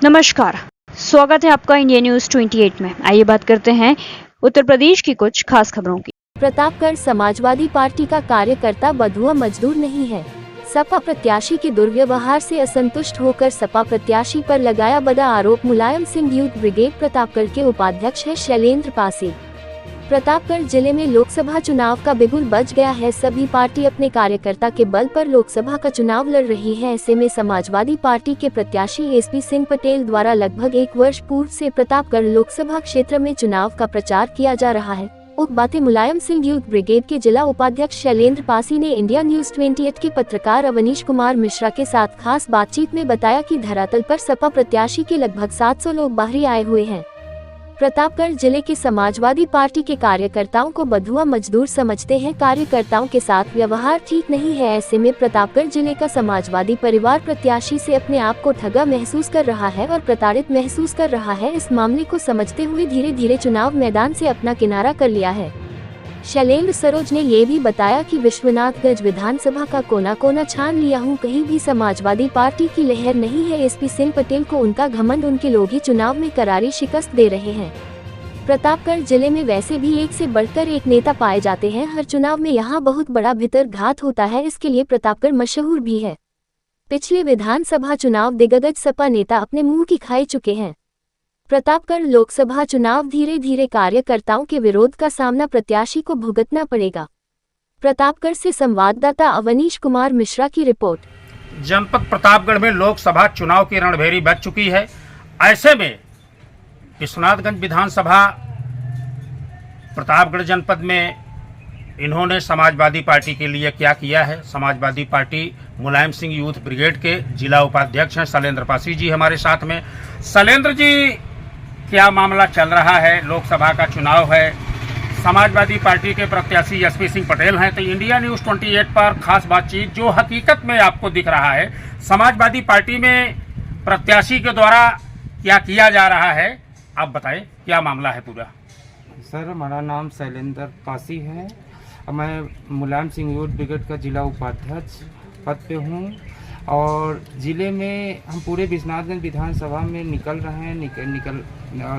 नमस्कार, स्वागत है आपका इंडिया न्यूज 28 में। आइए बात करते हैं उत्तर प्रदेश की कुछ खास खबरों की। प्रतापगढ़ समाजवादी पार्टी का कार्यकर्ता बंधुआ मजदूर नहीं है। सपा प्रत्याशी के दुर्व्यवहार से असंतुष्ट होकर सपा प्रत्याशी पर लगाया बड़ा आरोप। मुलायम सिंह यूथ ब्रिगेड प्रतापगढ़ के उपाध्यक्ष है शैलेंद्र पासी। प्रतापगढ़ जिले में लोकसभा चुनाव का बिगुल बज गया है। सभी पार्टी अपने कार्यकर्ता के बल पर लोकसभा का चुनाव लड़ रही है। ऐसे में समाजवादी पार्टी के प्रत्याशी एसपी सिंह पटेल द्वारा लगभग 1 वर्ष पूर्व से प्रतापगढ़ लोकसभा क्षेत्र में चुनाव का प्रचार किया जा रहा है। उक्त बातें मुलायम सिंह यूथ ब्रिगेड के जिला उपाध्यक्ष शैलेंद्र पासी ने इंडिया न्यूज 28 के पत्रकार अवनीश कुमार मिश्रा के साथ खास बातचीत में बताया कि धरातल पर सपा प्रत्याशी के लगभग 700 लोग बाहरी आए हुए हैं। प्रतापगढ़ जिले के समाजवादी पार्टी के कार्यकर्ताओं को बंधुआ मजदूर समझते हैं। कार्यकर्ताओं के साथ व्यवहार ठीक नहीं है। ऐसे में प्रतापगढ़ जिले का समाजवादी परिवार प्रत्याशी से अपने आप को ठगा महसूस कर रहा है और प्रताड़ित महसूस कर रहा है। इस मामले को समझते हुए धीरे धीरे चुनाव मैदान से अपना किनारा कर लिया है। शैलेंद्र सरोज ने ये भी बताया कि विश्वनाथगंज विधानसभा का कोना कोना छान लिया हूँ, कहीं भी समाजवादी पार्टी की लहर नहीं है। एसपी सिंह पटेल को उनका घमंड, उनके लोग ही चुनाव में करारी शिकस्त दे रहे हैं। प्रतापगढ़ जिले में वैसे भी एक से बढ़कर एक नेता पाए जाते हैं। हर चुनाव में यहाँ बहुत बड़ा भीतर घात होता है, इसके लिए प्रतापगढ़ मशहूर भी है। पिछले विधानसभा चुनाव दिग्गज सपा नेता अपने मुंह की खाई चुके हैं। प्रतापगढ़ लोकसभा चुनाव धीरे धीरे कार्यकर्ताओं के विरोध का सामना प्रत्याशी को भुगतना पड़ेगा। प्रतापगढ़ से संवाददाता अवनीश कुमार मिश्रा की रिपोर्ट। जनपद प्रतापगढ़ में लोकसभा चुनाव की रणभेरी बज चुकी है। ऐसे में विश्वनाथगंज विधानसभा प्रतापगढ़ जनपद में इन्होंने समाजवादी पार्टी के लिए क्या किया है। Samajwadi party Mulayam Singh youth brigade के जिला उपाध्यक्ष हैं शैलेंद्र पासी जी हमारे साथ में। शैलेंद्र जी, क्या मामला चल रहा है? लोकसभा का चुनाव है, समाजवादी पार्टी के प्रत्याशी एसपी सिंह पटेल हैं, तो इंडिया न्यूज 28 पर खास बातचीत जो हकीकत में आपको दिख रहा है समाजवादी पार्टी में प्रत्याशी के द्वारा क्या किया जा रहा है, आप बताएं क्या मामला है पूरा। सर, हमारा नाम शैलेंद्र पासी है। मैं मुलायम सिंह यूथ ब्रिगेड का जिला उपाध्यक्ष पद पे हूँ और ज़िले में हम पूरे विश्वनाथगंज विधानसभा में निकल रहे हैं,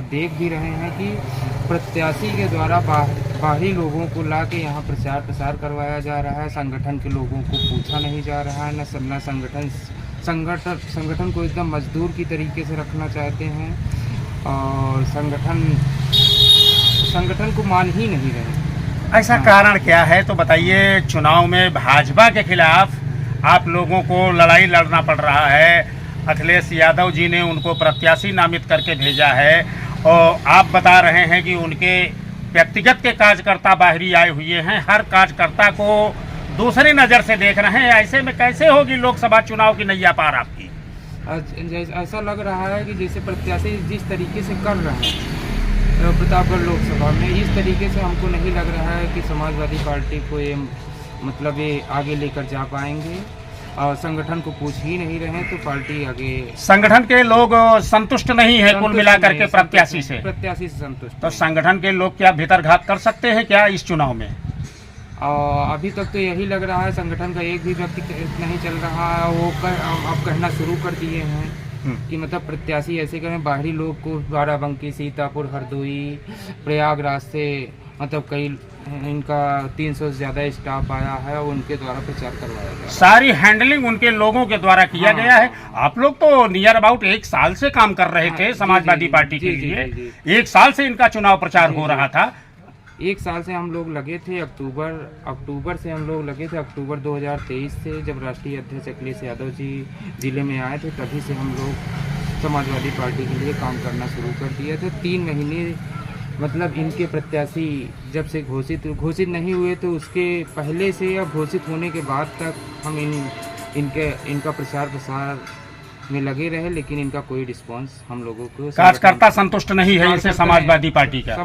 देख भी रहे हैं कि प्रत्याशी के द्वारा बाहरी लोगों को ला के यहाँ प्रचार प्रसार करवाया जा रहा है। संगठन के लोगों को पूछा नहीं जा रहा है, न संगठन को एकदम मजदूर की तरीके से रखना चाहते हैं और संगठन को मान ही नहीं रहे। ऐसा कारण क्या है तो बताइए। चुनाव में भाजपा के खिलाफ आप लोगों को लड़ाई लड़ना पड़ रहा है। अखिलेश यादव जी ने उनको प्रत्याशी नामित करके भेजा है और आप बता रहे हैं कि उनके व्यक्तिगत के कार्यकर्ता बाहरी आए हुए हैं, हर कार्यकर्ता को दूसरी नज़र से देख रहे हैं। ऐसे में कैसे होगी लोकसभा चुनाव की नैया पार आपकी? ऐसा लग रहा है कि जैसे प्रत्याशी जिस तरीके से कर रहे हैं प्रतापगढ़ लोकसभा में, इस तरीके से हमको नहीं लग रहा है कि समाजवादी पार्टी को ये आगे लेकर जा पाएंगे और संगठन को पूछ ही नहीं रहे हैं तो पार्टी आगे। संगठन के लोग संतुष्ट नहीं है कुल मिलाकर के प्रत्याशी से संतुष्ट। तो संगठन के लोग क्या भीतरघात कर सकते हैं क्या इस चुनाव में? अभी तक तो यही लग रहा है, संगठन का एक भी व्यक्ति नहीं चल रहा है। वो अब कहना शुरू कर दिए हैं कि मतलब प्रत्याशी ऐसे करें, बाहरी लोग को बाराबंकी, सीतापुर, हरदोई, प्रयागराज से मतलब कई इनका 300 से ज़्यादा स्टाफ आया है और उनके द्वारा प्रचार करवाया गया। सारी हैंडलिंग उनके लोगों के द्वारा किया गया है। आप लोग तो नियर अबाउट 1 साल से काम कर रहे थे समाजवादी पार्टी के लिए। 1 साल से इनका चुनाव प्रचार हो रहा था। 1 साल से हम लोग लगे थे। अक्टूबर से हम लोग लगे थे। अक्टूबर 2023 से जब राष्ट्रीय अध्यक्ष अखिलेश यादव जी जिले में आए थे तभी से हम लोग समाजवादी पार्टी के लिए काम करना शुरू कर दिए थे। 3 महीने मतलब इनके प्रत्याशी जब से घोषित नहीं हुए तो उसके पहले से या घोषित होने के बाद तक हम इनका प्रचार प्रसार में लगे रहे, लेकिन इनका कोई रिस्पांस हम लोगों को कार्यकर्ता संतुष्ट नहीं है इनसे। समाजवादी पार्टी का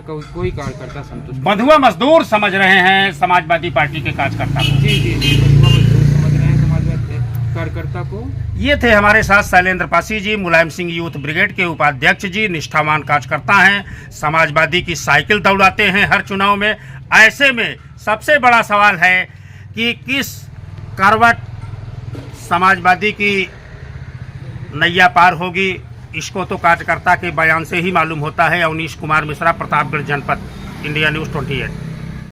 कोई कार्यकर्ता संतुष्ट। बंधुआ मजदूर समझ रहे हैं समाजवादी पार्टी के कार्यकर्ता को। जी बंधुआ मजदूर समझ रहे हैं समाजवादी कार्यकर्ता को। ये थे हमारे साथ शैलेंद्र पासी जी, मुलायम सिंह यूथ ब्रिगेड के उपाध्यक्ष जी, निष्ठावान कार्यकर्ता हैं, समाजवादी की साइकिल दौड़ाते हैं हर चुनाव में। ऐसे में सबसे बड़ा सवाल है कि किस करवट समाजवादी की नैया पार होगी, इसको तो कार्यकर्ता के बयान से ही मालूम होता है। अवनीश कुमार मिश्रा, प्रतापगढ़ जनपद, इंडिया न्यूज़ 28।